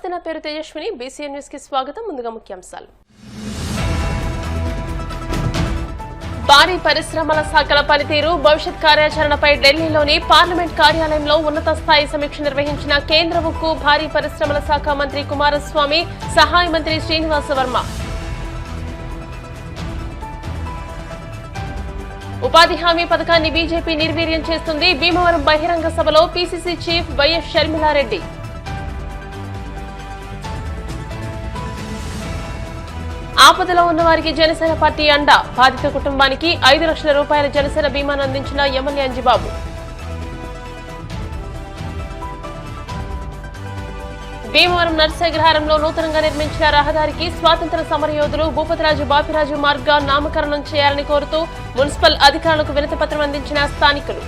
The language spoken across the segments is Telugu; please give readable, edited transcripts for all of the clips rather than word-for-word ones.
నమస్తే, నా పేరు తేజస్విని. బీసీఎన్ న్యూస్ కి స్వాగతం. ముందుగా ముఖ్యాంశాలు. భారీ పరిశ్రమల శాఖల పనితీరు, భవిష్యత్ కార్యాచరణపై ఢిల్లీలోని పార్లమెంట్ కార్యాలయంలో ఉన్నత స్థాయి సమీక్ష నిర్వహించిన కేంద్ర ఉక్కు, భారీ పరిశ్రమల శాఖ మంత్రి కుమారస్వామి, సహాయ మంత్రి శ్రీనివాస వర్మ. ఉపాధి హామీ పథకాన్ని బీజేపీ నిర్వీర్యం చేస్తుంది. భీమవరం బహిరంగ సభలో పీసీసీ చీఫ్ వైఎస్ షర్మిలారెడ్డి. ఆపదలో ఉన్న వారికి జనసేన పార్టీ అండ. బాధిత కుటుంబానికి 5 లక్షల రూపాయల జనసేన బీమాను అందించిన ఎమ్మెల్యే అంజిబాబు. భీమవరం నర్సగ్రహారంలో నూతనంగా నిర్మించిన రహదారికి స్వాతంత్ర సమరయోధులు భూపతిరాజు బాపిరాజు మార్గ నామకరణం చేయాలని కోరుతూ మున్సిపల్ అధికారులకు వినతిపత్రం అందించిన స్థానికులు.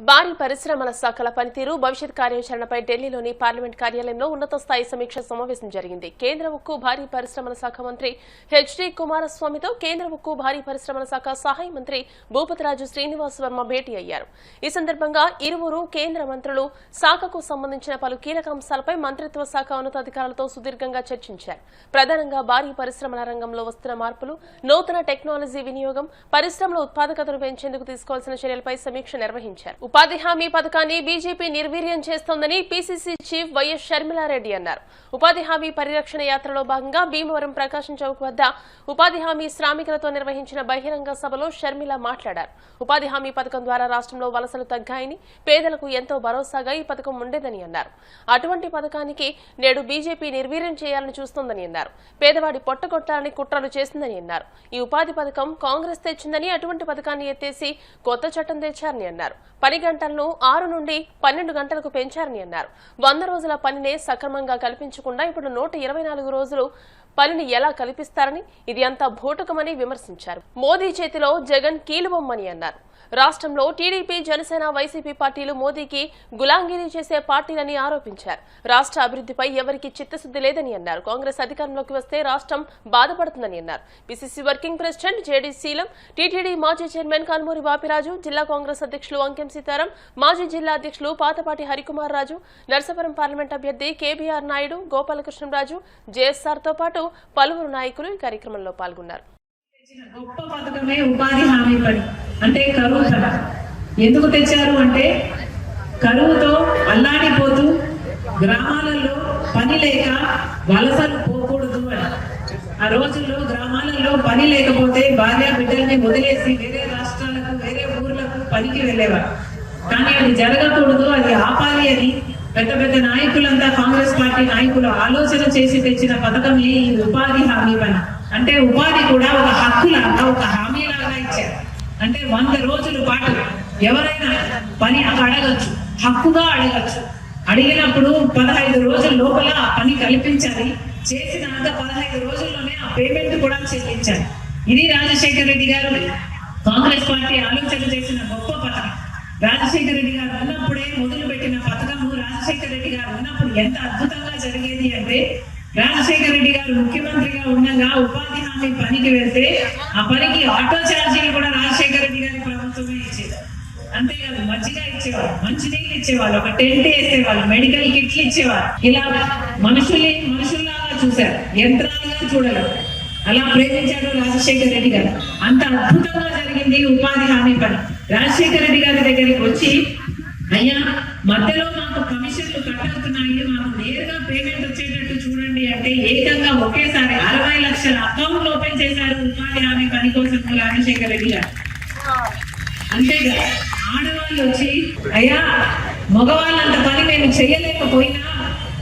భారీ పరిశ్రమల శాఖల పనితీరు, భవిష్యత్ కార్యాచరణపై ఢిల్లీలోని పార్లమెంట్ కార్యాలయంలో ఉన్నత స్థాయి సమీక్ష సమావేశం జరిగింది. కేంద్ర ఉక్కు, భారీ పరిశ్రమల శాఖ మంత్రి హెచ్డి కుమారస్వామితో కేంద్ర ఉక్కు, భారీ పరిశ్రమల శాఖ సహాయ మంత్రి భూపతిరాజు శ్రీనివాస వర్మ భేటీ అయ్యారు. ఈ సందర్భంగా ఇరువురు కేంద్ర మంత్రులు శాఖకు సంబంధించిన పలు కీలక అంశాలపై మంత్రిత్వ శాఖ ఉన్నతాధికారులతో సుదీర్ఘంగా చర్చించారు. ప్రధానంగా భారీ పరిశ్రమల రంగంలో వస్తున్న మార్పులు, నూతన టెక్నాలజీ వినియోగం, పరిశ్రమల ఉత్పాదకతను పెంచేందుకు తీసుకోవాల్సిన చర్యలపై సమీక్ష నిర్వహించారు. ఉపాధి హామీ పథకాన్ని బీజేపీ నిర్వీర్యం చేస్తోందని పీసీసీ చీఫ్ వైఎస్ షర్మిలారెడ్డి అన్నారు. ఉపాధి హామీ పరిరక్షణ యాత్రలో భాగంగా భీమవరం ప్రకాశం చౌక్ వద్ద ఉపాధి హామీ శ్రామికులతో నిర్వహించిన బహిరంగ సభలో షర్మిల మాట్లాడారు. ఉపాధి హామీ పథకం ద్వారా రాష్ట్రంలో వలసలు తగ్గాయని, పేదలకు ఎంతో భరోసాగా ఈ పథకం ఉండేదని అన్నారు. అటువంటి పథకానికి నేడు బీజేపీ నిర్వీర్యం చేయాలని చూస్తోందని అన్నారు. పేదవాడి పొట్టగొట్టాలని కుట్రలు చేసిందని అన్నారు. ఈ ఉపాధి పథకం కాంగ్రెస్ తెచ్చిందని, అటువంటి పథకాన్ని ఎత్తేసి కొత్త చట్టం తెచ్చారని అన్నారు. పని గంటలను 6 నుండి 12 గంటలకు పెంచారని అన్నారు. 100 రోజుల పనినే సక్రమంగా కల్పించకుండా ఇప్పుడు 124 రోజులు పనిని ఎలా కల్పిస్తారని, ఇది అంతా భూటకమని విమర్శించారు. మోదీ చేతిలో జగన్ కీలుబొమ్మని అన్నారు. రాష్ట్రంలో టీడీపీ, జనసేన, వైసీపీ పార్టీలు మోదీకి గులాంగిరీ చేసే పార్టీలని ఆరోపించారు. రాష్ట్ర అభివృద్ధిపై ఎవరికి చిత్తశుద్ది లేదని అన్నారు. కాంగ్రెస్ అధికారంలోకి వస్తే రాష్ట్రం బాధపడుతుందని అన్నారు. పీసీసీ వర్కింగ్ ప్రెసిడెంట్ జేడీ శీలం, టీటీడీ మాజీ చైర్మన్ కన్మూరి బాపిరాజు, జిల్లా కాంగ్రెస్ అధ్యక్షులు అంకెం సీతారాం, మాజీ జిల్లా అధ్యక్షులు పాతపాటి హరికుమార్ రాజు, నర్సాపురం పార్లమెంట్ అభ్యర్థి కేబీఆర్ నాయుడు, గోపాలకృష్ణరాజు, జేఎస్ఆర్ తో పాటు పలువురు నాయకులు ఈ కార్యక్రమంలో పాల్గొన్నారు. గొప్ప పథకమే ఉపాధి హామీ పని అంటే కరువు ధర. ఎందుకు తెచ్చారు అంటే కరువుతో అల్లాడిపోతూ గ్రామాలలో పని లేక వలసలు పోకూడదు అని. ఆ రోజుల్లో గ్రామాలలో పని లేకపోతే భార్య బిడ్డల్ని వదిలేసి వేరే రాష్ట్రాలకు, వేరే ఊర్లకు పనికి వెళ్ళేవారు. కానీ అది జరగకూడదు, అది ఆపాలి అని పెద్ద పెద్ద నాయకులంతా, కాంగ్రెస్ పార్టీ నాయకులు ఆలోచన చేసి తెచ్చిన పథకమే ఈ ఉపాధి హామీ పని. అంటే ఉపాధి కూడా ఒక హక్కులాగా, ఒక హామీలాగా ఇచ్చారు. అంటే 100 రోజుల పాటు ఎవరైనా పని అడగచ్చు, హక్కుగా అడగచ్చు. అడిగినప్పుడు 15 రోజుల లోపల ఆ పని కల్పించాలి. చేసినాక 15 రోజుల్లోనే ఆ పేమెంట్ కూడా చెల్లించాలి. ఇది రాజశేఖర రెడ్డి గారు కాంగ్రెస్ పార్టీ ఆలోచన చేసిన గొప్ప పథకం. రాజశేఖర రెడ్డి గారు ఉన్నప్పుడే మొదలు పెట్టిన పథకము. రాజశేఖర రెడ్డి గారు ఉన్నప్పుడు ఎంత అద్భుతంగా జరిగేది అంటే, రాజశేఖర రెడ్డి గారు ముఖ్యమంత్రిగా ఉండగా ఉపాధి హామీ పనికి వెళ్తే ఆ పనికి ఆటో ఛార్జీలు కూడా రాజశేఖర రెడ్డి గారి ప్రభుత్వమే ఇచ్చేది. అంతేకాదు, మజ్జిగ ఇచ్చేవాళ్ళు, మంచినీళ్ళు ఇచ్చేవాళ్ళు, ఒక టెంట్ వేసేవాళ్ళు, మెడికల్ కిట్లు ఇచ్చేవాళ్ళు. ఇలా మనుషుల్లాగా చూశారు, యంత్రాలుగా చూడలేదు. అలా ప్రేమించాడు రాజశేఖర రెడ్డి గారు. అంత అద్భుతంగా జరిగింది ఉపాధి హామీ పని. రాజశేఖర రెడ్డి గారి దగ్గరికి వచ్చి, అయ్యా మధ్యలో మాకు కమిషన్లు కట్ అవుతున్నాయి, మాకు నేరుగా పేమెంట్ వచ్చేటట్టు చూడండి అంటే ఏకంగా ఒకేసారి 60 లక్షల అకౌంట్ ఓపెన్ చేశారు ఉపాధి హామీ పని కోసం రాజశేఖర రెడ్డి గారు. అంతేగా ఆడవాళ్ళు వచ్చి, అయ్యా మగవాళ్ళంత పని మేము చేయలేకపోయినా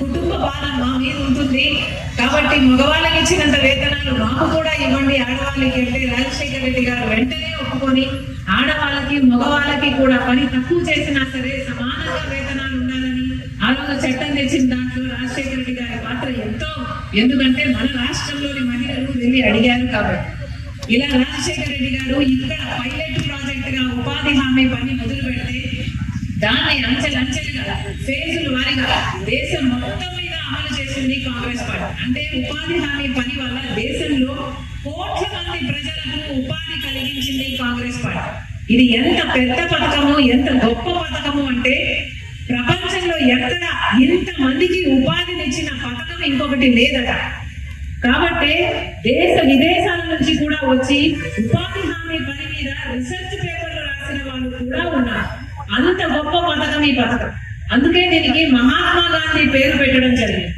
కుటుంబ భారం మా మీద ఉంటుంది కాబట్టి మగవాళ్ళకి ఇచ్చినంత వేతనాలు మాకు కూడా ఇవ్వండి ఆడవాళ్ళకి అంటే రాజశేఖర రెడ్డి గారు వెంటనే ఒప్పుకొని ఆడవాళ్ళకి మగవాళ్ళకి కూడా పని తక్కువ చేసినా సరే సమానంగా వేతనాలు ఉండాలని ఆ రోజు చట్టం తెచ్చిన దాంట్లో రాజశేఖర రెడ్డి గారి పాత్ర ఎంతో. ఎందుకంటే మన రాష్ట్రంలోని మహిళలు వెళ్ళి అడిగారు కాబట్టి. ఇలా రాజశేఖర రెడ్డి గారు ఇక్కడ పైలట్ ప్రాజెక్ట్ గా ఉపాధి హామీ పని మొదలు పెడితే దాన్ని అంచెలంచెలుగా, ఫేజుల వారీగా దేశం మొత్తం మీద అమలు చేసింది కాంగ్రెస్ పార్టీ. అంటే ఉపాధి హామీ పని వల్ల దేశంలో కోట్ల మంది ప్రజలకు ఉపాధి కలిగించింది కాంగ్రెస్ పార్టీ. ఇది ఎంత పెద్ద పథకము, ఎంత గొప్ప పథకము అంటే ప్రపంచంలో ఎక్కడ ఇంతమందికి ఉపాధినిచ్చిన పథకం ఇంకొకటి లేదట. కాబట్టి దేశ విదేశాల నుంచి కూడా వచ్చి ఉపాధి హామీ పని మీద రీసెర్చ్ పేపర్లు రాసిన వాళ్ళు కూడా ఉన్నారు. అంత గొప్ప పథకం ఈ పథకం. అందుకే దీనికి మహాత్మా గాంధీ పేరు పెట్టడం జరిగింది.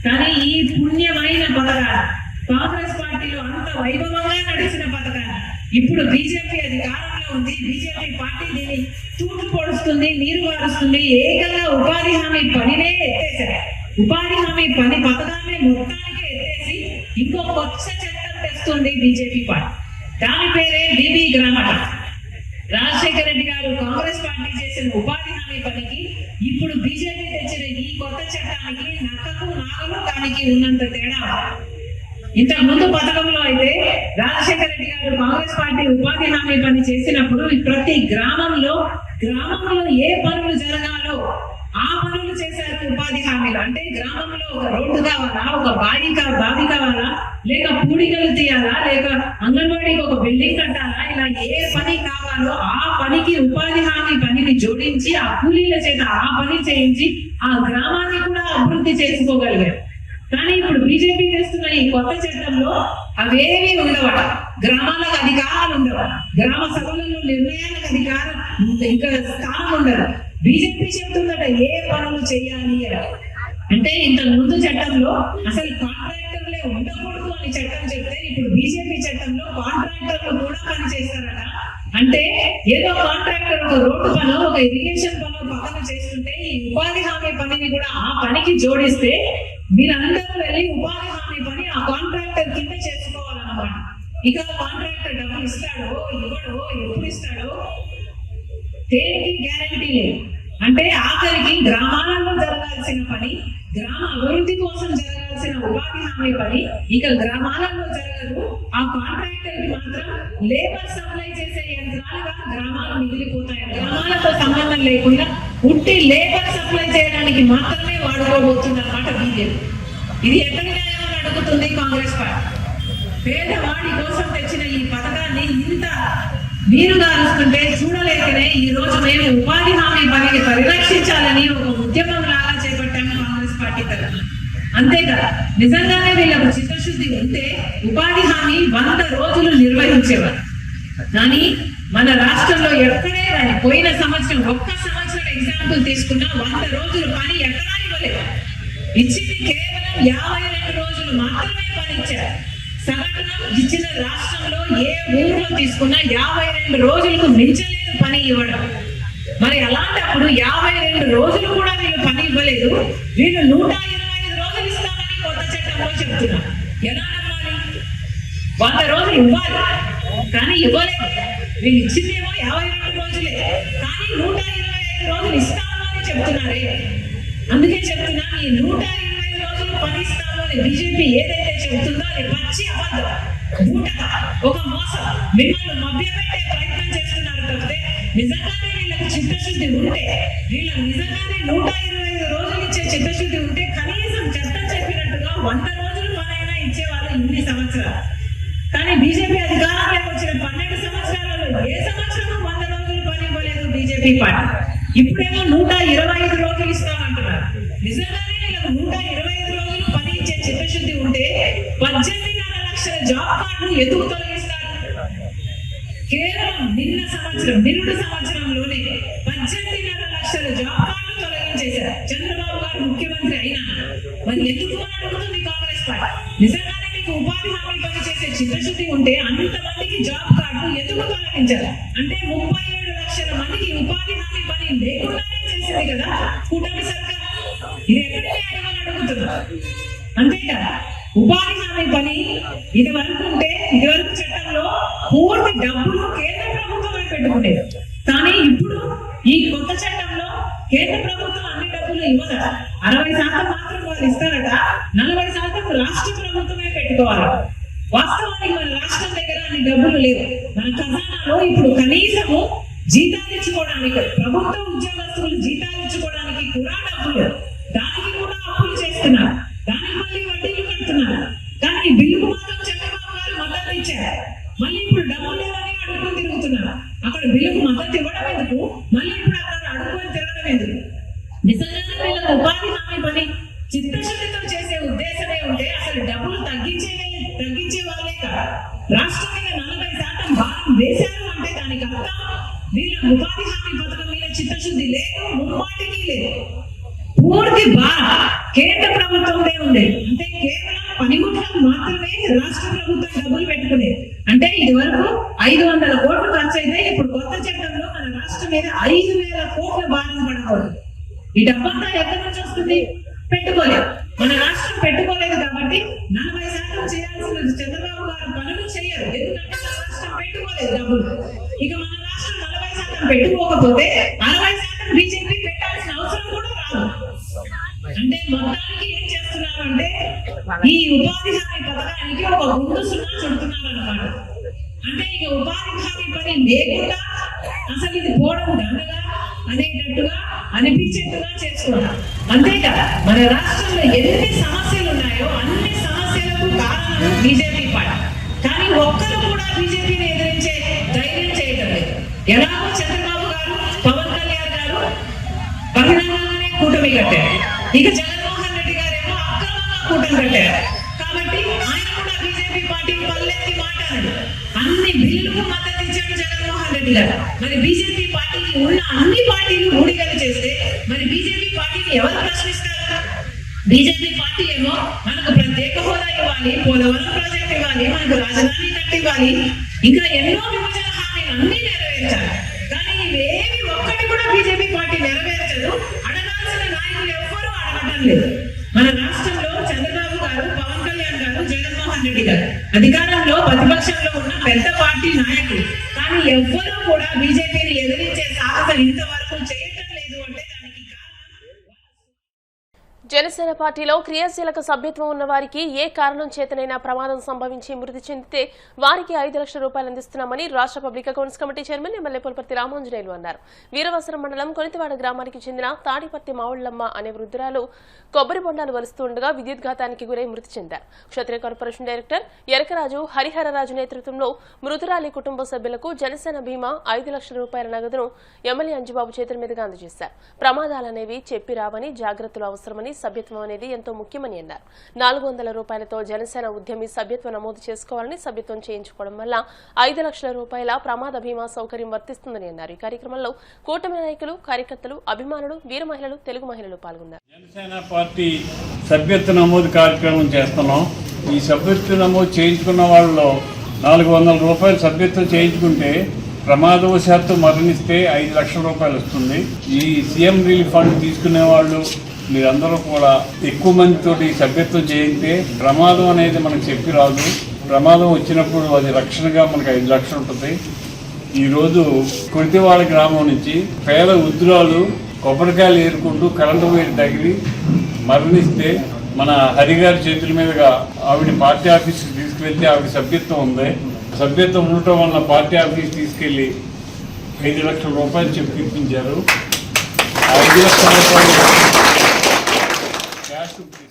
కానీ ఈ పుణ్యమైన పథకాన్ని కాంగ్రెస్ పార్టీలో అంత వైభవంగా నడిచిన పథకాన్ని ఇప్పుడు బీజేపీ అధికారంలో ఉంది. బీజేపీ పార్టీ దీన్ని తూట్లు పొడుస్తుంది, నీరు వారుస్తుంది. ఏకంగా ఉపాధి హామీ పనినే ఎత్తేసారు. ఉపాధి హామీ పని పథకాన్ని మొత్తానికి ఎత్తేసి ఇంకో కొత్త చట్టం తెస్తుంది బీజేపీ పార్టీ. దాని పేరే బీబీ గ్రామ. రాజశేఖర రెడ్డి గారు కాంగ్రెస్ పార్టీ చేసిన ఉపాధి హామీ పనికి ఇప్పుడు బీజేపీ తెచ్చిన ఈ కొత్త చట్టానికి నక్కకు నాగలు దానికి ఉన్నంత తేడా. ఇంతకు ముందు పథకంలో అయితే రాజశేఖర రెడ్డి గారు కాంగ్రెస్ పార్టీ ఉపాధి హామీ పని చేసినప్పుడు ప్రతి గ్రామంలో ఏ పనులు జరగాలో ఆ పనులు చేశారు ఉపాధి హామీలు. అంటే గ్రామంలో ఒక రోడ్డు కావాలా, ఒక బావి కావాలా, లేక పూడికలు తీయాలా, లేక అంగన్వాడీకి ఒక బిల్డింగ్ కట్టాలా, ఇలా ఏ పని కావాలో ఆ పనికి ఉపాధి హామీ పనిని జోడించి ఆ కూలీల చేత ఆ పని చేయించి ఆ గ్రామాన్ని కూడా అభివృద్ధి చేసుకోగలిగారు. కానీ ఇప్పుడు బీజేపీ చేస్తున్న ఈ కొత్త చట్టంలో అవేమీ ఉండవట. గ్రామాలకు అధికారాలు ఉండవు, గ్రామ సభలలో నిర్ణయాలకు అధికారం ఇంకా స్థానం ఉండదు. బీజేపీ చెప్తుందట ఏ పనులు చేయాలి అని. అంటే ఇంతకు ముందు చట్టంలో అసలు కాంట్రాక్టర్లే ఉండకూడదు అని చట్టం చెప్తే ఇప్పుడు బీజేపీ చట్టంలో కాంట్రాక్టర్లు కూడా పని చేస్తారట. అంటే ఏదో కాంట్రాక్టర్ ఒక రోడ్డు పనో ఒక ఇరిగేషన్ పనో పక్కన చేస్తుంటే ఈ ఉపాధి హామీ పనిని కూడా ఆ పనికి జోడిస్తే మీరందరూ వెళ్ళి ఉపాధి హామీ పని ఆ కాంట్రాక్టర్ కింద చేసుకోవాలన్నమాట. ఇక కాంట్రాక్టర్ డబ్బులు ఇస్తాడో ఇవ్వడో ఎప్పుడు ఇస్తాడో దేనికి గ్యారంటీ లేదు. అంటే ఆఖరికి గ్రామాలలో జరగాల్సిన పని, గ్రామ అభివృద్ధి కోసం జరగాల్సిన ఉపాధి హామీ పని ఇక గ్రామాలలో జరగదు. ఆ కాంట్రాక్టర్ కి మాత్రం లేబర్ సప్లై చేసే యంత్రాలుగా గ్రామాలు మిగిలిపోతాయి. గ్రామాలతో సంబంధం లేకుండా ఉట్టి లేబర్ సప్లై చేయడానికి మాత్రమే వాడుకోబోతుందన్నమాట బీజేపీ. ఇది ఎక్కడి న్యాయం అడుగుతుంది కాంగ్రెస్ పార్టీ. పేదవాడి కోసం తెచ్చిన ఈ పథకాన్ని ఇంత నీరుగా అరుస్తుంటే చూడలేకనే ఈ రోజు మేము ఉపాధి హామీ పనిని పరిరక్షించాలని ఒక ఉద్యమం లాగా చేపట్టాము కాంగ్రెస్ పార్టీ తరఫున. అంతేకాదు నిజంగానే వీళ్ళకు చిత్తశుద్ధి ఉంటే ఉపాధి హామీ 100 రోజులు నిర్వహించేవారు. కానీ మన రాష్ట్రంలో ఎక్కడే కానీ పోయిన సంవత్సరం ఒక్క సంవత్సరం ఎగ్జాంపుల్ తీసుకున్నా 100 రోజులు పని ఎక్కడా ఇవ్వలేదు. ఇచ్చింది కేవలం 52 రోజులు మాత్రమే పని ఇచ్చారు. సగటున ఇచ్చిన రాష్ట్రంలో ఏ ఊర్లో తీసుకున్నా 52 రోజులకు మించలేదు పని ఇవ్వడం. మరి అలాంటప్పుడు 52 రోజులు కూడా వీళ్ళు పని ఇవ్వలేదు. వీళ్ళు 125 రోజులు ఇస్తామని కొత్త చట్టంలో చెప్తున్నారు. ఎలా నమ్మాలి? 100 రోజులు ఇవ్వాలి కానీ ఇవ్వలేదు. వీళ్ళు ఇచ్చిందేమో 52 రోజులే కానీ 125 రోజులు ఇస్తాము అని చెప్తున్నారే. అందుకే చెప్తున్నా ఈ 125 రోజులు పని ఇస్తాము అని బీజేపీ ఏదైతే చెబుతుందో అది పచ్చి అబద్ధం, బూటక, ఒక మోసం. మిమ్మల్ని మభ్యపెట్టే ప్రయత్నం చేస్తున్నారు తప్పితే నిజంగానే వీళ్ళకి చిత్తశుద్ధి ఉంటే, వీళ్ళకి నిజంగానే 125 రోజులు ఇచ్చే చిత్తశుద్ధి ఉంటే కనీసం చట్టం చెప్పినట్టుగా 100 రోజులు పనైనా ఇచ్చేవాళ్ళు ఇన్ని సంవత్సరాలు. కానీ బీజేపీ అధికారంలోకి వచ్చిన 12 సంవత్సరాలలో ఏ సంవత్సరం 100 రోజులు పని ఇవ్వలేదు బీజేపీ పార్టీ. ఇప్పుడేమో 125 రోజులు ఇస్తామంటున్నారు. నిజంగానే వీళ్ళకి 125 రోజులు పని ఇచ్చే చిత్తశుద్ధి ఉంటే 18.5 లక్షల జాబ్ కార్డులు ఎందుకు తొలగిస్తారు? కేవలం నిరుడు సంవత్సరంలోనే 18.5 లక్షల జాబ్ కార్డులు తొలగించేశారు చంద్రబాబు గారు ముఖ్యమంత్రి అయినా. మరి ఎందుకు అని అడుగుతుంది కాంగ్రెస్ పార్టీ. నిజంగానే మీకు ఉపాధి హామీ పని చేసే చిత్తశుద్ధి ఉంటే అంతమందికి జాబ్ కార్డు ఎందుకు తొలగించారు? అంటే 37 లక్షల మందికి ఉపాధి హామీ పని లేకుండానే చేసింది కదా కూటమి సర్కార్. ఇది ఎక్కడి న్యాయం అని అడుగుతున్నారు. అంతేకాదు ఉపాధి హామీ పని ఇదివరకు చట్టంలో పూర్తి డబ్బులు కేంద్ర ప్రభుత్వమే పెట్టుకునేది. కానీ ఇప్పుడు ఈ కొత్త చట్టంలో కేంద్ర ప్రభుత్వం అన్ని డబ్బులు ఇవ్వదు. 60% మాత్రం వాళ్ళు ఇస్తారట, 40% రాష్ట్ర ప్రభుత్వమే పెట్టుకోవాలి. వాస్తవానికి మన రాష్ట్రం దగ్గర అన్ని డబ్బులు లేవు. మన ఖజానాలో ఇప్పుడు కనీసము జీతాలు ఇచ్చుకోవడానికి, ప్రభుత్వ ఉద్యోగస్తులు జీతాలు ఇచ్చుకోవడానికి కూడా డబ్బులు, దానికి కూడా అప్పులు చేస్తున్నారు, దానికి మళ్ళీ వడ్డీలు కడుతున్నారు. కానీ ఈ బిల్లుకు మాత్రం చంద్రబాబు గారు మద్దతు ఇచ్చారు. మళ్ళీ ఇప్పుడు డబ్బులు లేవని అడుగుకొని తిరుగుతున్నారు. అక్కడ బిల్లుకు మద్దతు ఇవ్వడం ఎందుకు, మళ్ళీ ఇప్పుడు అక్కడ అడుగుకొని తిరగడం ఎందుకు? హామీ పని చిత్తశుద్ధితో చేసే ఉద్దేశమే ఉంటే అసలు డబ్బులు తగ్గించే వాళ్ళే కదా. రాష్ట్రం మీద 40% భారం వేశారు అంటే దానికి అర్థం వీళ్ళ ఉపాధి హామీ పథకం మీద చిత్తశుద్ధి లేదు, ముమ్మాటికి లేదు. పూర్తి భారం కేంద్ర ప్రభుత్వంపై ఉంది. అంటే కేవలం పనిముట్లకు మాత్రమే రాష్ట్ర ప్రభుత్వం డబ్బులు పెట్టుకునేది. అంటే ఇది వరకు 500 కోట్లు ఖర్చు అయితే ఇప్పుడు కొత్త చట్టంలో మన రాష్ట్రం మీద 5,000 కోట్ల భారం పడకూడదు. ఈ డబ్బంతా ఎక్కడి నుంచి వస్తుంది? పెట్టుకోలేదు. మన రాష్ట్రం పెట్టుకోలేదు కాబట్టి 40% చేయాల్సిన చంద్రబాబు గారు పనులు చేయరు. ఎందుకంటే మన రాష్ట్రం పెట్టుకోలేదు డబ్బులు. ఇక మన రాష్ట్రం 40% పెట్టుకోకపోతే 60% బీజేపీ పెట్టాల్సిన అవసరం కూడా రాదు. అంటే మొత్తానికి ఏం చేస్తున్నారు అంటే ఈ ఉపాధి హామీ పథకానికి ఒక గుండు సున్నా చుడుతున్నారు అన్నమాట. అంటే ఇక ఉపాధి హామీ పని లేకుండా అసలు ఇది పోవడం దండగా అనేటట్టుగా అనిపించేట్టుగా చేస్తున్నారు. అంతేకాదు మన రాష్ట్రంలో ఎన్ని సమస్యలు ఉన్నాయో అన్ని సమస్యలకు కారణం బీజేపీ పార్టీ. కానీ ఒక్కరు కూడా బీజేపీని ఎదిరించే ధైర్యం చేయడం లేదు. ఎలాగో చంద్రబాబు గారు, పవన్ కళ్యాణ్ గారు బహిరంగంగానే కూటమి కట్టారు. ఇక జగన్మోహన్ రెడ్డి గారేమో అక్రమంగా కూటమి కట్టారు. కాబట్టి ఆయన కూడా బీజేపీ పార్టీకి పల్లెత్తి మాట్లాడారు. అన్ని బిల్లులకు మద్దతు ఇచ్చాడు జగన్మోహన్ రెడ్డి గారు. మరి బీజేపీ పార్టీకి ఉన్న అన్ని పార్టీలు ఊడిగలు చేస్తే మరి బీజేపీ పార్టీని ఎవరు ప్రశ్నిస్తారు? బీజేపీ పార్టీ ఏమో మనకు ప్రత్యేక హోదా ఇవ్వాలి, పోలవరం ప్రాజెక్ట్ ఇవ్వాలి, మనకు రాజధాని కట్టివ్వాలి, ఇంకా ఎన్నో విభజన హామీలు అన్ని నెరవేర్చాలి. కానీ ఇవేమి ఒక్కటి కూడా బీజేపీ పార్టీ నెరవేర్చదు. అడగాల్సిన నాయకులు ఎవ్వరూ అడగటం లేదు. మన రాష్ట్రంలో చంద్రబాబు గారు, పవన్ కళ్యాణ్ గారు, జగన్మోహన్ రెడ్డి గారు అధికారంలో ప్రతిపక్షంలో ఉన్న పెద్ద పార్టీ నాయకులు. కానీ ఎవ్వరూ కూడా బీజేపీని ఎదిరించే సాహసం ఇంతవరకు చేయటం లేదు. అంటే దానికి కారణం జనసేన పార్టీలో క్రియాశీలక సభ్యత్వం ఉన్న వారికి ఏ కారణం చేతనైనా ప్రమాదం సంభవించి మృతి చెందితే వారికి 5 లక్షల రూపాయలు అందిస్తున్నామని రాష్ట్ర public accounts committee chairman MLA Pulaparthi Ramanjaneyulu అన్నారు. వీరవసరం మండలం కొనితివాడ గ్రామానికి చెందిన తాడిపత్తి మావుళ్లమ్మ అనే వృద్ధురాలు కొబ్బరి బొండాలు వలుస్తూ ఉండగా విద్యుత్ ఘాతానికి గురై మృతి చెందారు. క్షత్రియ కార్పొరేషన్ డైరెక్టర్ ఎరకరాజు హరిహరరాజు నేతృత్వంలో మృతురాలి కుటుంబ సభ్యులకు జనసేన బీమా 5 లక్షల రూపాయల నగదును ఎమ్మెల్యే అంజుబాబు చేతుల మీదుగా అందజేశారు. ప్రమాదాలనేవి చెప్పి రావని, జాగ్రత్తలు అవసరమని, సభ్యత్వం అనేది ఎంతో ముఖ్యమని అన్నారు. 400 రూపాయలతో జనసేన ఉద్యమి సభ్యత్వం నమోదు చేసుకోవాలని, సభ్యత్వం చేయించుకోవడం వల్ల 5 లక్షల రూపాయల ప్రమాద బీమా సౌకర్యం వర్తిస్తుందని అన్నారు. ఈ కార్యక్రమంలో కూటమి నాయకులు, కార్యకర్తలు, అభిమానులు, వీర మహిళలు, తెలుగు మహిళలు పాల్గొన్నారు. జనసేన పార్టీ సభ్యత్వ నమోదు కార్యక్రమం చేస్తున్నాం. ఈ సభ్యత్వ నమోదు చేయించుకున్న వాళ్ళలో 400 రూపాయలు సభ్యత్వం చేయించుకుంటే ప్రమాదవశాత్తు మరణిస్తే 5 లక్షల రూపాయలు వస్తుంది. ఈ సీఎం రిలీఫ్ ఫండ్ తీసుకునే వాళ్ళు మీరందరూ కూడా ఎక్కువ మందితోటి సభ్యత్వం చేయితే ప్రమాదం అనేది మనకు చెప్పి రాదు. ప్రమాదం వచ్చినప్పుడు అది రక్షణగా మనకు 5 లక్షలు ఉంటుంది. ఈరోజు కొరితివాడ గ్రామం నుంచి పేద వృద్ధురాలు కొబ్బరికాయలు ఏరుకుంటూ కరెంటు వైర్ తగిలి మరణిస్తే మన హరిగారి చేతుల మీదుగా ఆవిడ పార్టీ ఆఫీస్కి తీసుకువెళ్తే ఆవిడ సభ్యత్వం ఉంది. సభ్యత్వం ఉండటం వల్ల పార్టీ ఆఫీస్ తీసుకెళ్లి 5 లక్షల రూపాయలు చెప్పి ఇప్పించారు. 5 లక్షల రూపాయలు క్యాష్ ఇస్తున్నాం.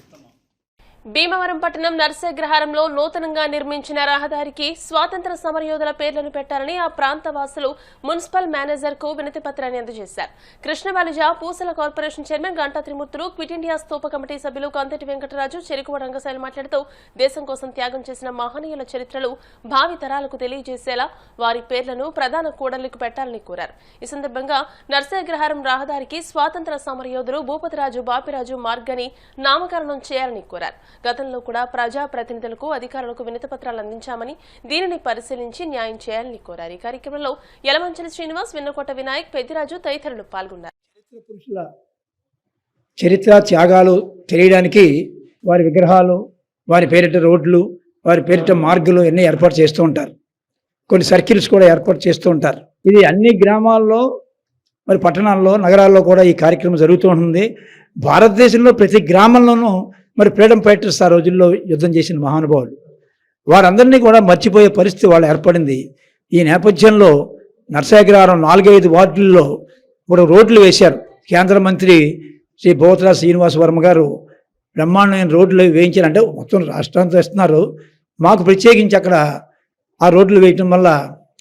భీమవరం పట్టణం నర్సగ్రహారంలో నూతనంగా నిర్మించిన రహదారికి స్వాతంత్ర సమరయోధుల పేర్లను పెట్టాలని ఆ ప్రాంత వాసులు మున్సిపల్ మేనేజర్ కు వినతి పత్రాన్ని అందజేశారు. కృష్ణబాలిజ పూసల కార్పొరేషన్ చైర్మన్ గంటా త్రిమూర్తులు, క్విట్ ఇండియా స్తూప కమిటీ సభ్యులు కంతటి వెంకటరాజు, చెరుకువ రంగశైలి మాట్లాడుతూ దేశం కోసం త్యాగం చేసిన మహనీయుల చరిత్రలు భావి తరాలకు తెలియజేసేలా వారి పేర్లను ప్రధాన కూడళ్లకు పెట్టాలని కోరారు. ఈ సందర్భంగా నర్సగ్రహారం రహదారికి స్వాతంత్ర సమరయోధులు భూపతిరాజు, బాపిరాజు మార్గని నామకరణం చేయాలని కోరారు. గతంలో కూడా ప్రజా ప్రతినిధులకు, అధికారులకు వినతి పత్రాలు అందించామని దీనిని పరిశీలించి న్యాయం చేయాలని కోరారు. ఈ కార్యక్రమంలో యలమంచలి శ్రీనివాస్, వెన్నకోట వినాయక్, పెద్దిరాజు తదితరులు పాల్గొన్నారు. పురుషుల చరిత్ర త్యాగాలు తెలియడానికి వారి విగ్రహాలు, వారి పేరిట రోడ్లు, వారి పేరిట మార్గులు ఎన్ని ఏర్పాటు చేస్తూ ఉంటారు. కొన్ని సర్కిల్స్ కూడా ఏర్పాటు చేస్తూ ఉంటారు. ఇది అన్ని గ్రామాల్లో, మరి పట్టణాల్లో, నగరాల్లో కూడా ఈ కార్యక్రమం జరుగుతూ ఉంటుంది. భారతదేశంలో ప్రతి గ్రామంలోనూ మరి ఫ్రీడమ్ ఫైటర్స్ ఆ రోజుల్లో యుద్ధం చేసిన మహానుభావులు, వారందరినీ కూడా మర్చిపోయే పరిస్థితి వాళ్ళు ఏర్పడింది. ఈ నేపథ్యంలో నర్సాగ్రహారం 4-5 వార్డుల్లో ఇప్పుడు రోడ్లు వేశారు. కేంద్ర మంత్రి శ్రీ భూపతిరాజు శ్రీనివాస వర్మ గారు బ్రహ్మాండమైన రోడ్లు వేయించారంటే మొత్తం రాష్ట్రాంతా ఇస్తున్నారు. మాకు ప్రత్యేకించి అక్కడ ఆ రోడ్లు వేయటం వల్ల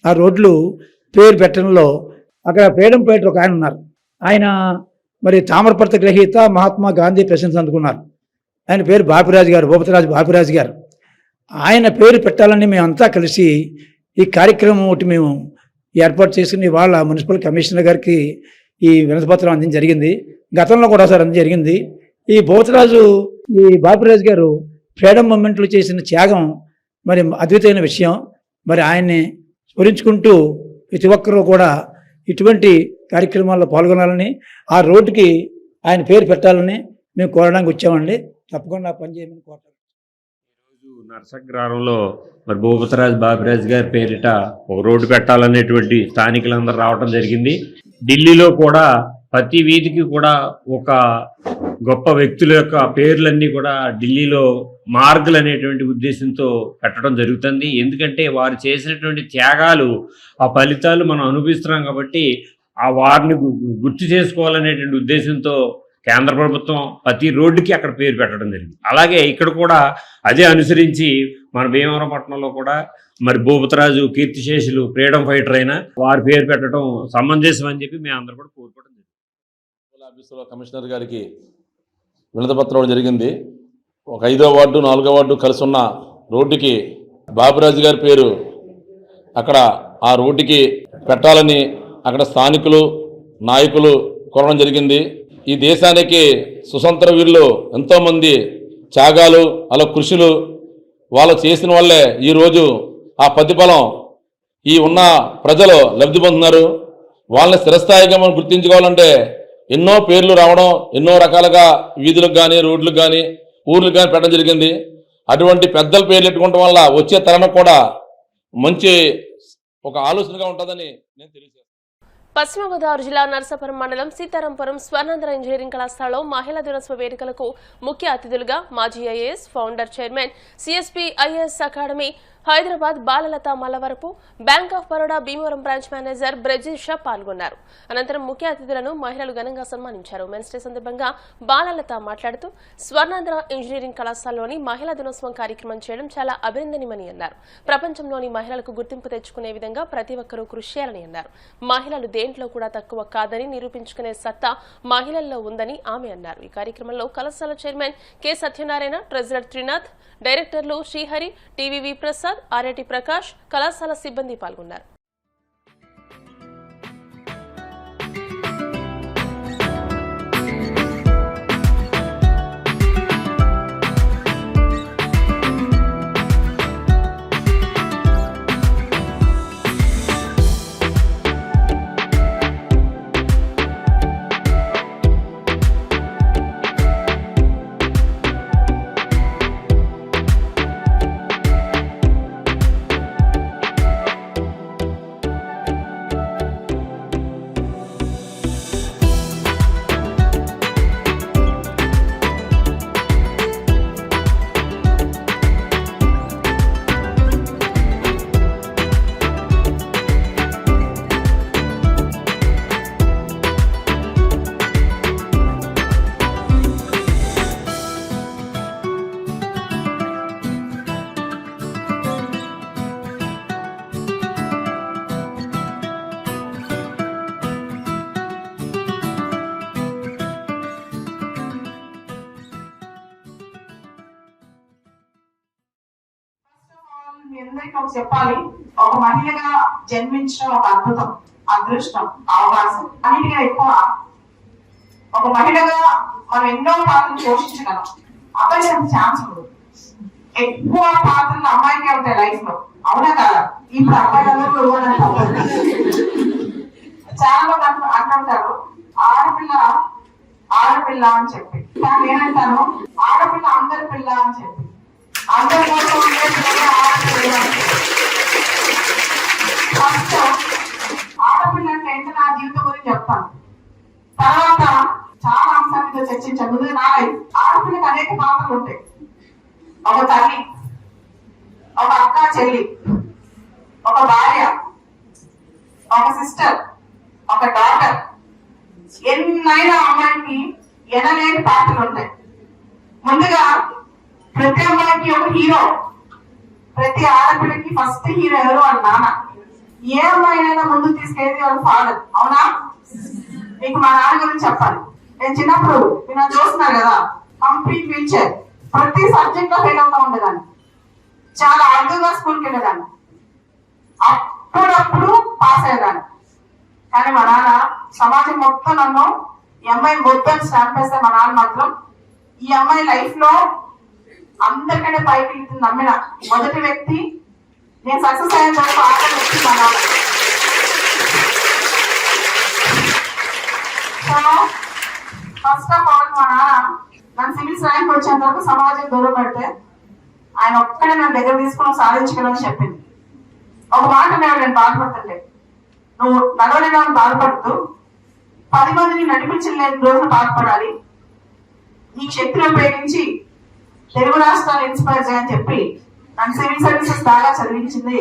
ఆ రోడ్లు పేరు పెట్టడంలో అక్కడ ఫ్రీడమ్ ఫైటర్ ఒక ఆయన ఉన్నారు. ఆయన మరి తామ్రపత్ర గ్రహీత మహాత్మా గాంధీ ప్రశంస అందుకున్నారు. ఆయన పేరు బాపిరాజు గారు, భూపతిరాజు బాపిరాజు గారు. ఆయన పేరు పెట్టాలని మేమంతా కలిసి ఈ కార్యక్రమం ఒకటి మేము ఏర్పాటు చేసుకుని వాళ్ళ మున్సిపల్ కమిషనర్ గారికి ఈ వినతిపత్రం అందించడం జరిగింది. గతంలో కూడా సార్ అందించడం జరిగింది. ఈ భూపతిరాజు ఈ బాపిరాజు గారు ఫ్రీడమ్ మూమెంట్లో చేసిన త్యాగం మరి అద్భుతమైన విషయం. మరి ఆయన్ని స్మరించుకుంటూ ప్రతి ఒక్కరూ కూడా ఇటువంటి కార్యక్రమాల్లో పాల్గొనాలని, ఆ రోడ్డుకి ఆయన పేరు పెట్టాలని మేము కోరడానికి వచ్చామండి. తప్పకుండా పని చేయమని కోరుతాం. ఈరోజు నర్సగ్రామంలో మరి భూపతిరాజు బాపిరాజు గారి పేరిట ఒక రోడ్డు పెట్టాలనేటువంటి స్థానికులందరూ రావడం జరిగింది. ఢిల్లీలో కూడా ప్రతి వీధికి కూడా ఒక గొప్ప వ్యక్తుల యొక్క పేర్లన్నీ కూడా ఢిల్లీలో మార్గులు అనేటువంటి ఉద్దేశంతో పెట్టడం జరుగుతుంది. ఎందుకంటే వారు చేసినటువంటి త్యాగాలు, ఆ ఫలితాలు మనం అనుభవిస్తున్నాం కాబట్టి ఆ వారిని గుర్తు చేసుకోవాలనేటువంటి ఉద్దేశంతో కేంద్ర ప్రభుత్వం ప్రతి రోడ్డుకి అక్కడ పేరు పెట్టడం జరిగింది. అలాగే ఇక్కడ కూడా అదే అనుసరించి మన భీమవరం పట్టణంలో కూడా మరి భూపతిరాజు కీర్తిశేషులు ఫ్రీడమ్ ఫైటర్ అయినా వారి పేరు పెట్టడం సమంజసం అని చెప్పి మేము అందరూ కూడా కోరుకోవడం జరిగింది. ఆఫీసులో కమిషనర్ గారికి వినతిపత్రం జరిగింది. ఒక 5వ వార్డు 4వ వార్డు కలిసి ఉన్న రోడ్డుకి బాపిరాజు గారి పేరు అక్కడ ఆ రోడ్డుకి పెట్టాలని అక్కడ స్థానికులు నాయకులు కోరడం జరిగింది. ఈ దేశానికి స్వతంత్ర వీరులు ఎంతోమంది త్యాగాలు అలా కృషులు వాళ్ళు చేసిన వల్లే ఈరోజు ఆ ప్రతిఫలం ఈ ఉన్న ప్రజలు లబ్ధి పొందుతున్నారు. వాళ్ళని స్థిరస్థాయిగా మనం గుర్తించుకోవాలంటే ఎన్నో పేర్లు రావడం, ఎన్నో రకాలుగా వీధులకు కానీ రోడ్లకు కానీ ఊర్లకు కానీ పెట్టడం జరిగింది. అటువంటి పెద్దల పేర్లు పెట్టుకోవడం వల్ల వచ్చే తరానికి కూడా మంచి ఒక ఆలోచనగా ఉంటుందని నేను తెలియజేస్తాను. పశ్చిమ గోదావరి జిల్లా నరసాపురం మండలం సీతారాంపురం స్వర్ణాంధ్ర ఇంజనీరింగ్ కళాశాలలో మహిళా దినోత్సవ వేడుకలకు ముఖ్య అతిథులుగా మాజీ IAS founder chairman CSP IAS academy Hyderabad Balalatha Mallavarapu, bank of Baroda Bhimavaram branch manager Brajesha పాల్గొన్నారు. అనంతరం ముఖ్య అతిథులను మహిళలు ఘనంగా సన్మానించారు. మెన్స్ డే సందర్భంగా బాలలత మాట్లాడుతూ స్వర్ణాంధ్ర ఇంజనీరింగ్ కళాశాలలోని మహిళా దినోత్సవం కార్యక్రమం చేయడం చాలా అభినందనీయమని అన్నారు. ప్రపంచంలోని మహిళలకు గుర్తింపు తెచ్చుకునే విధంగా ప్రతి ఒక్కరూ కృషి చేయాలని అన్నారు. మహిళలు దేంట్లో కూడా తక్కువ కాదని నిరూపించుకునే సత్తా మహిళల్లో ఉందని ఆమె అన్నారు. ఈ కార్యక్రమంలో కళాశాల chairman K Satyanarayana, treasurer Trinath, డైరెక్టర్లు శ్రీహరి, టీవీవి ప్రసాద్, ఆర్ఏటి ప్రకాష్, కళాశాల సిబ్బంది పాల్గొన్నారు. చెప్పాలి, ఒక మహిళగా జన్మించడం ఒక అద్భుతం, అదృష్టం, అవకాశం. అన్నిటిగా ఎక్కువ ఒక మహిళగా మనం ఎన్నో పాత్రలు పోషించగలం. అబ్బాయి అంత ఛాన్స్ ఉండదు. ఎక్కువ పాత్రలు అమ్మాయికే ఉంటాయి లైఫ్ లో, అవునా కదా? ఇప్పుడు అబ్బాయిలందరూ చాలా మంది అంటుంటారు ఆడపిల్ల ఆడపిల్ల అని చెప్పి. కానీ నేనంటాను ఆడపిల్ల అందరి పిల్ల అని చెప్పి. అందరి కోసం ఫస్ట్ ఆడపిల్ల అంటే ఏంటో నా జీవితం గురించి చెప్తాను. తర్వాత చాలా అంశాలతో చర్చించాను. ముందు నా ఆడపిల్లకి అనేక పాత్రలు ఉంటాయి. ఒక తల్లి, ఒక అక్క చెల్లి, ఒక భార్య, ఒక సిస్టర్, ఒక డాటర్. ఎన్నైనా అమ్మాయికి ఎనలేని పాత్రలు ఉంటాయి. ముందుగా ప్రతి అమ్మాయికి ఒక హీరో. ప్రతి ఆడపిల్లకి ఫస్ట్ హీరో ఎవరు అని నాన్న. ఏ అమ్మాయినైనా ముందుకు తీసుకెళ్ళేది వాళ్ళ ఫాదర్, అవునా? మీకు మా నాన్న గురించి చెప్పాలి. నేను చిన్నప్పుడు మీరు చూస్తున్నారు కదా, కంప్లీట్ వీల్ చైర్, ప్రతి సబ్జెక్ట్ లో ఫెయిల్ అవుతా ఉండేదాన్ని, చాలా అడ్డుగా స్కూల్కి వెళ్ళేదాన్ని, అప్పుడప్పుడు పాస్ అయ్యేదాన్ని. కానీ మా నాన్న సమాజం మొత్తం నన్ను ఈ అమ్మాయి మొత్తం స్టాంప్ వేస్తే మా నాన్న మాత్రం ఈ అమ్మాయి లైఫ్ లో అందరికంటే పైకి వెళ్తుంది నమ్మిన మొదటి వ్యక్తి, నేను సక్సెస్ అయిన వరకు ఆఖరి వ్యక్తి మా నాన్న. సో ఫస్ట్ ఆఫ్ ఆల్ మా నాన్న నన్ను సివిల్స్ ర్యాంక్ వచ్చేంత వరకు సమాజం దూరం పెడితే ఆయన ఒక్కడే నన్ను దగ్గర తీసుకుని సాధించగలని చెప్పింది. ఒక మాట నేను బాధపడుతుంటే, నువ్వు నడవలేని బాధపడుతూ 10 మందిని నడిపించలేని రోజున బాధపడాలి, నీ శక్తిని ఉపయోగించి తెలుగు రాష్ట్రాలు ఇన్స్పైర్ చేయని చెప్పి నన్ను సివిల్ సర్వీసెస్ బాగా చదివించింది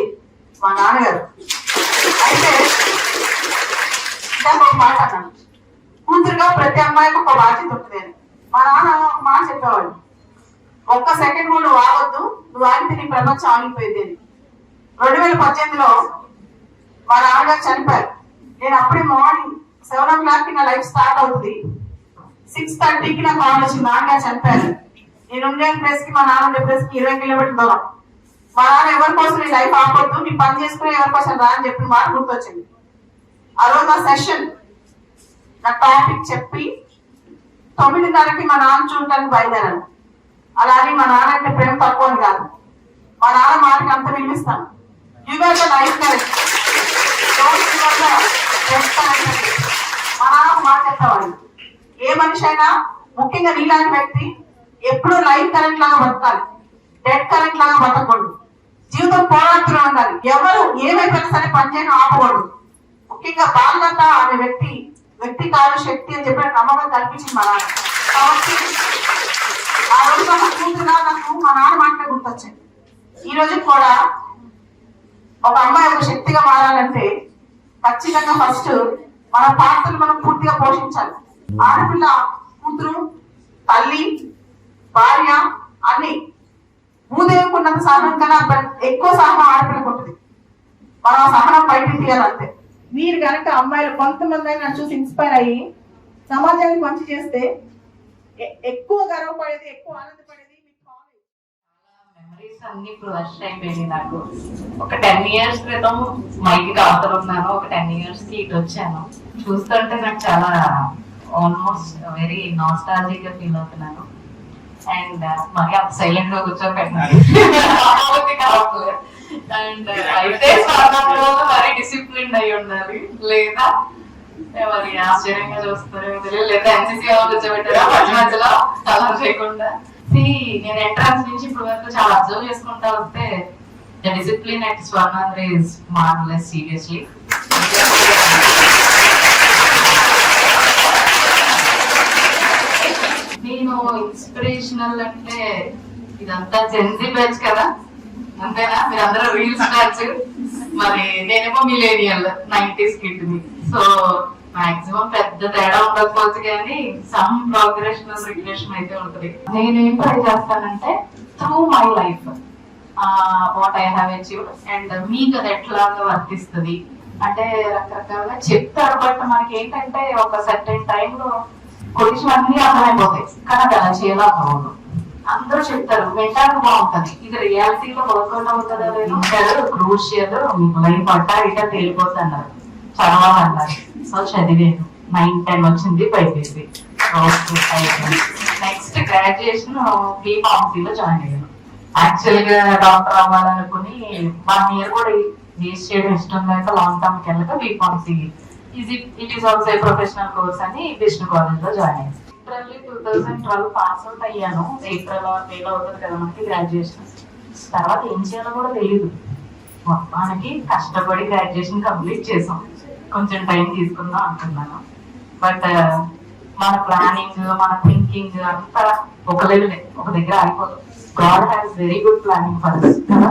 మా నాన్నగారు. అయితే ఒక మాట అన్నాను, కూతురుగా ప్రతి అమ్మాయికి ఒక బాధ్యత ఉంటుంది అని. మా నాన్న ఒక మాట చెప్పేవాడు, ఒక్క సెకండ్ కూడా నువ్వు ఆగొద్దు, నువ్వు ఆగితే నీ ప్రపంచం ఆగిపోయింది అని. 2018లో మా నాన్నగారు చనిపోయారు. నేను అప్పుడే మార్నింగ్ 7 o'clock నా లైఫ్ స్టార్ట్ అవుతుంది, 6:30కి నా కాల్ వచ్చింది, నాన్నగారు చనిపోయారు. నేను ఉండే ప్లేస్ కి మా నాన్న ఉండే ప్లేస్ కి 20 కిలోమీటర్ల దూరం. మా నాన్న ఎవరి కోసం నీ లైఫ్ ఆపొద్దు, నీ పని చేసుకుని ఎవరి కోసం రా అని చెప్పిన మాట గుర్తొచ్చింది. ఆ రోజు ఆ సెషన్ నా టాపిక్ చెప్పి 9:30కి మా నాన్న చూడటానికి బయలుదేరాను. అలాగే మా నాన్న అంటే ప్రేమ తక్కువ అని కాదు, మా నాన్న మాటకి అంత వినిపిస్తాను. యుగ లైఫ్ మా నాన్న మాట చెప్పేవాడు, ఏ మనిషి అయినా ముఖ్యంగా నీలాంటి వ్యక్తి ఎప్పుడు లైఫ్ కరెంట్ లాగా బతకాలి, డెడ్ కరెంట్ లాగా బతకూడదు, జీవితం పోరాడుతూనే ఉండాలి, ఎవరు ఏమైపోయినా సరే పనిచేయడం ఆపకూడదు. ముఖ్యంగా బాధ్యత అనే వ్యక్తి కాదు శక్తి అని చెప్పిన నమ్మకం కల్పించింది మా నాన్న. కాబట్టి ఆ రోజు కూతురుగా నాకు మా నాన్న మాటలే గుర్తొచ్చాయి. ఈ రోజు కూడా ఒక అమ్మాయి ఒక శక్తిగా మారాలంటే ఖచ్చితంగా ఫస్ట్ మన పాత్రలు మనం పూర్తిగా పోషించాలి. ఆడపిల్ల కూతురు, తల్లి, భార్య అన్ని భూదేవికి ఉన్నంత సహనం కన్నా ఎక్కువ సహనం ఆడపిల్లకు ఉంటుంది. మనం సహనం బయటికి తీయాలంటే. మీరు కనుక అమ్మాయిలు కొంతమంది అయినా చూసి ఇన్స్పైర్ అయ్యి సమాజానికి మంచి చేస్తే ఎక్కువ గర్వపడేది, ఎక్కువ ఆనందపడేది మెమరీస్ అన్ని ఇప్పుడు వర్ష్ అయిపోయింది. నాకు ఒక 10 years క్రితం మైకి అవతల ఉన్నాను, ఒక 10 years కి ఇటు వచ్చాను. చూస్తుంటే నాకు చాలా ఆల్మోస్ట్ వెరీ నాస్టాలజిక్ గా ఫీల్ అవుతున్నాను. అండ్ మరి అంత సైలెంట్ గా కూర్చోబెట్టినాను అండ్ అయితే మరి డిసిప్లిన్ అయి ఉండాలి, లేదా మరి ఆశ్చర్యంగా చూస్తారు లేదా ఎన్సీసీ వాళ్ళు కూర్చోబెట్టారా మధ్య మధ్యలో అలా చేయకుండా. నేను ఎంట్రన్స్ నుంచి ఇప్పుడు వరకు చాలా అబ్జర్వ్ చేసుకుంటా వస్తే the discipline at Swarnandhra is marvellous seriously. నేను ఇన్స్పిరేషనల్ అంటే ఇదంతా జెన్జీ బ్యాచ్ కదా, అంతేనా? మీరందరూ రీల్ స్టార్స్, మరి నేనేమో మిలేనియల్ 90s కిడ్ ని. సో మాక్సిమం పెద్ద తేడా ఉండకపోవచ్చు కానీ సమ్ ప్రోగ్రెషన్ రిగ్రెషన్ అయితే ఉంటుంది. నేనేం ట్రై చేస్తానంటే through my life what I have achieved and మీకు అది ఎట్లాగా వర్తిస్తుంది అంటే రకరకాలుగా చెప్తారు. బట్ మనకి ఏంటంటే ఒక సర్టెన్ టైంలో కొలిషన్ అన్ని అర్థమైపోతాయి, కానీ అది అలా చేయాలవుతుంది. అందరూ చెప్తారు వింటానికి బాగుంటది, ఇది రియాలిటీలో వర్కౌట్ అవుతుందా లేదు క్రూషియల్, మీకు లైఫ్ పట్టా ఇట్లా తేలిపోతున్నారు, చదవాలన్నారు. సో చదివాను, 9-10 వచ్చింది, పైపోయింది. నెక్స్ట్ గ్రాడ్యుయేషన్ బీఫార్మసీలో జాయిన్ అయ్యాను. యాక్చువల్ గా డాక్టర్ అవ్వాలనుకుని 1 year కూడా వేస్ట్ చేయడం ఇష్టం లేక లాంగ్ టర్మ్ కి వెళ్ళక B Pharmacy it is also professional course అని విష్ణు కాలేజ్ లో జాయిన్ అయ్యాను. 2012 పాస్ అవుట్ అయ్యాను. ఏప్రిల్ మేలో అవుతుంది కదా మనకి గ్రాడ్యుయేషన్. తర్వాత ఏం చేయాలో కూడా తెలియదు. మొత్తానికి కష్టపడి గ్రాడ్యుయేషన్ కంప్లీట్ చేసాం. కొంచెం టైం తీసుకుందాం అనుకున్నాను. బట్ మన ప్లానింగ్, మన థింకింగ్ అంతా ఒక లెవెల్, ఒక దగ్గర ఆగిపోతుంది. God has very good planning for us కదా.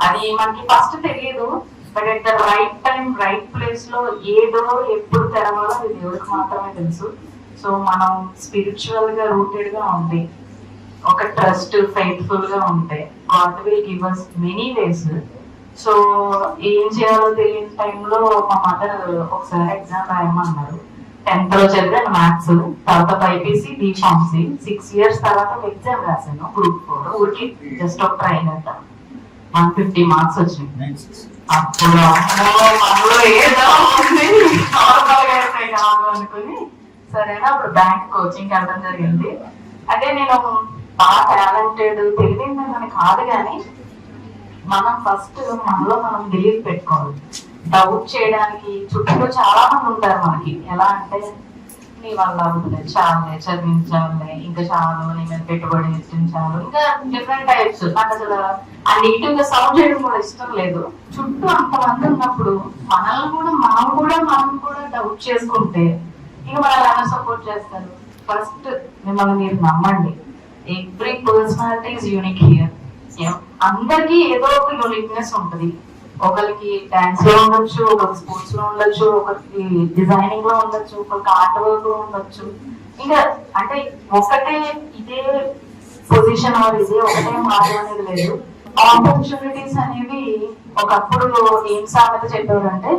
అది మనకి ఫస్ట్ తెలియదు, but at the right time right place లో ఏదో ఎప్పుడు తెరవాలో అది దేవుడికి మాత్రమే తెలుసు. సో మనం స్పిరిచువల్ గా రూటెడ్ గా ఉండి ఒక ట్రస్ట్ ఫెయిత్ఫుల్ గా ఉంటే God will give us many ways. So ఏం చేయాలో తెలియని టైంలో మా మదర్ ఒకసారి ఎగ్జామ్ రాయమన్నారు. 10th లో చదివాను మ్యాథ్స్, తర్వాత బైపీసీ బీఫార్మసీ. 6 years తర్వాత ఒక ఎగ్జామ్ రాశాను Group 4, ఊరికి జస్ట్ ఒక ట్రైన్ అంట. 150 మార్క్స్ వచ్చినాయి. అప్పుడు మనలో ఏదో ఉంది, నార్మల్ గా అయితే కాదు అనుకుని సరేనా అప్పుడు బ్యాంక్ కోచింగ్ వెళ్ళడం జరిగింది. అంటే నేను బాగా టాలెంటెడ్ తెలివిందని కాదు, కానీ మనం ఫస్ట్ మనలో మనం బిలీవ్ పెట్టుకోవాలి. డౌట్ చేయడానికి చుట్టూ చాలా మంది ఉంటారు మనకి. ఎలా అంటే నీ వల్ల అవుతుంది, చాలే చదివించాలే, ఇంకా చాలు, నీ మీద పెట్టుబడి ఇచ్చించాలు, ఇంకా డిఫరెంట్ టైప్స్. నాకు అసలు ఆ నెగిటివ్ గా సౌండ్ చేయడం కూడా ఇష్టం లేదు. చుట్టూ అంతమంది ఉన్నప్పుడు మనం కూడా డౌట్ చేసుకుంటే ఇంకా మనల్ని ఎలా సపోర్ట్ చేస్తారు? ఫస్ట్ మిమ్మల్ని మీరు నమ్మండి. Every personality is unique here. అందరికీ ఏదో ఒక యూనిక్నెస్ ఉంటుంది. ఒకరికి డాన్స్ లో ఉండొచ్చు, ఒకరికి స్పోర్ట్స్ లో ఉండొచ్చు, ఒకరికి డిజైనింగ్ లో ఉండొచ్చు, ఒకరికి ఆర్ట్ వర్క్ లో ఉండొచ్చు. ఇంకా అంటే ఒకటే ఇదే పొజిషన్ ఇదే ఒకటే మార్గం అనేది లేదు. ఆపర్చునిటీస్ అనేవి ఒకప్పుడు ఏం సామెత చెప్పారంటే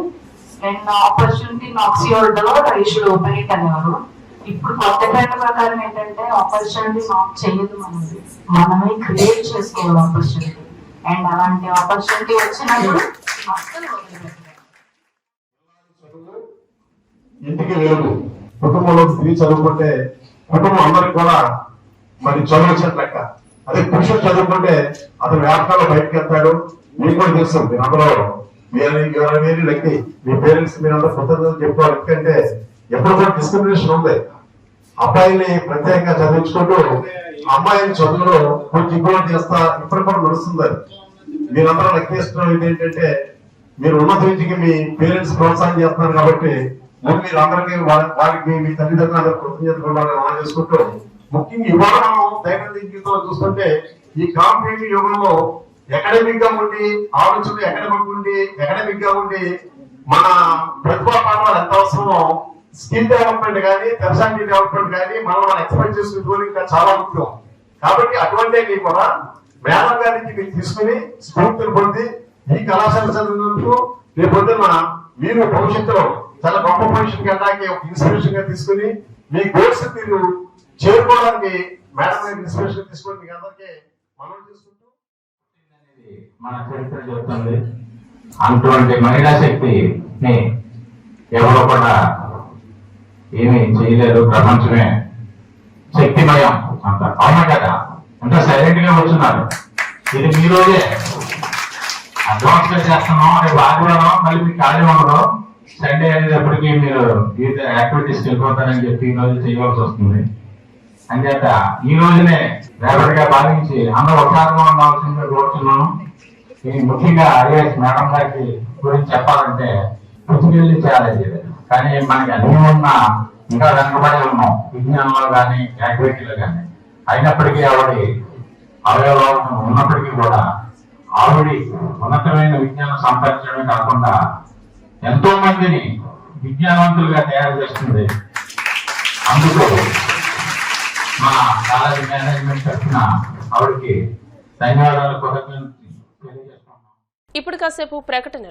when opportunity knocks your door, you should open it అనేవారు. ఇప్పుడు కొత్త ట్రెండ్ ప్రకారం ఏంటంటే ఆపర్చునిటీ నాక్ చేయదు, మనమే క్రియేట్ చేసుకోవాలి ఆపర్చునిటీ. అండ్ అలాంటి ఆపర్చునిటీ వచ్చినప్పుడు అస్సలు వదిలిపెట్టలేదు. ఇంటికి వెలుగు. కుటుంబంలో స్త్రీ చదువుకుంటే కుటుంబం అందరికి కూడా మరి చదువు వచ్చినట్టు లెక్క. అదే పురుషుడు చదువుకుంటే అతను వ్యాపారంలో బయటకు వెళ్తాడు. మీకు కూడా తెలుస్తుంది అందులో మీరు లెక్క మీ పేరెంట్స్ మీరంతా కృతజ్ఞతలు చెప్పుకోవాలి. ఎందుకంటే ఎప్పుడు కూడా డిస్క్రిమినేషన్ ఉంది. అబ్బాయిని ప్రత్యేకంగా చదివించుకుంటూ అమ్మాయిని చదువులో కొంచెం ఇంప్రూవ్ చేస్తా ఇప్పుడు కూడా నడుస్తుంది. మీరందరూ లెక్కేస్తున్న ఇది ఏంటంటే మీరు ఉన్నత విద్యకి మీ పేరెంట్స్ ప్రోత్సాహం చేస్తున్నారు కాబట్టి మీరు అందరికీ వారికి మీ తల్లిదండ్రులు కృతజ్ఞతలు చేసుకుంటూ ముఖ్యంగా ఇవాళ మనం దైనందిన జీవితంలో చూస్తుంటే ఈ కాంపిటేటివ్ యుగంలో అకాడమిక్ గా ఉండి ఆలోచనలు అకాడమిక్ గా ఉండి మన ప్రతిభా పాఠాలు ఎంత అవసరమో స్కిల్ డెవలప్మెంట్ కానీ పర్సనాలిటీ డెవలప్మెంట్ కానీ మనం ఎక్స్పెక్ట్ చేసుకుని ఇంకా చాలా ముఖ్యం. కాబట్టి అటువంటి కూడా మేడం గారి నుంచి మీరు తీసుకుని స్ఫూర్తిని పొంది ఈ కళాశాల చదివినందుకు రేపొద్దున మీరు భవిష్యత్తులో చాలా గొప్ప పొజిషన్కి వెళ్ళడానికి ఒక ఇన్స్పిరేషన్ గా తీసుకుని మీ గోల్స్ మీరు చేరుకోవడానికి మేడం గారి ఇన్స్పిరేషన్ తీసుకొని మీకు అందరికీ మనం చేసుకుంటూ మన చరిత్ర చెప్తుంది. అటువంటి మహిళా శక్తిని ఎవరో కూడా ఏమీ చేయలేరు. ప్రపంచమే శక్తిమయం అంత. అవునా కదా? అంతా సైలెంట్ గా వచ్చున్నారు. ఇది మీ రోజే అడ్వాన్స్ గా చేస్తున్నాం. రేపు ఆదివారం మళ్ళీ మీకు ఖాళీ ఉండదు. సండే అనేటప్పటికీ మీరు వివిధ యాక్టివిటీస్కి వెళ్ళిపోతారని చెప్పి ఈ రోజు చేయవలసి వస్తుంది. అంచేత ఈ రోజునే రేపటిగా భావించి అందరూ ఒకసారిగా ఉండాల్సిందిగా కోరుతున్నాను. ముఖ్యంగా ఐఏఎస్ మేడం గారికి గురించి చెప్పాలంటే పుట్టుకెళ్ళి చేయాలి. కానీ మనకి అన్ని ఉన్నా ఇంకా వెనకబడి ఉన్నాం విజ్ఞానంలో కానీ యాక్టివిటీలో కానీ. అయినప్పటికీ ఆవిడ అవయవాలు ఉన్నప్పటికీ కూడా ఆవిడ ఉన్నతమైన విజ్ఞానం సంపాదించడమే కాకుండా ఎంతో మందిని విజ్ఞానవంతులుగా తయారు చేస్తుంది. అందుకు మా కాలేజీ మేనేజ్మెంట్ తరఫున ఆవిడకి ధన్యవాదాలు కృతజ్ఞతలు తెలియజేస్తున్నాం. ఇప్పుడు కాసేపు ప్రకటన.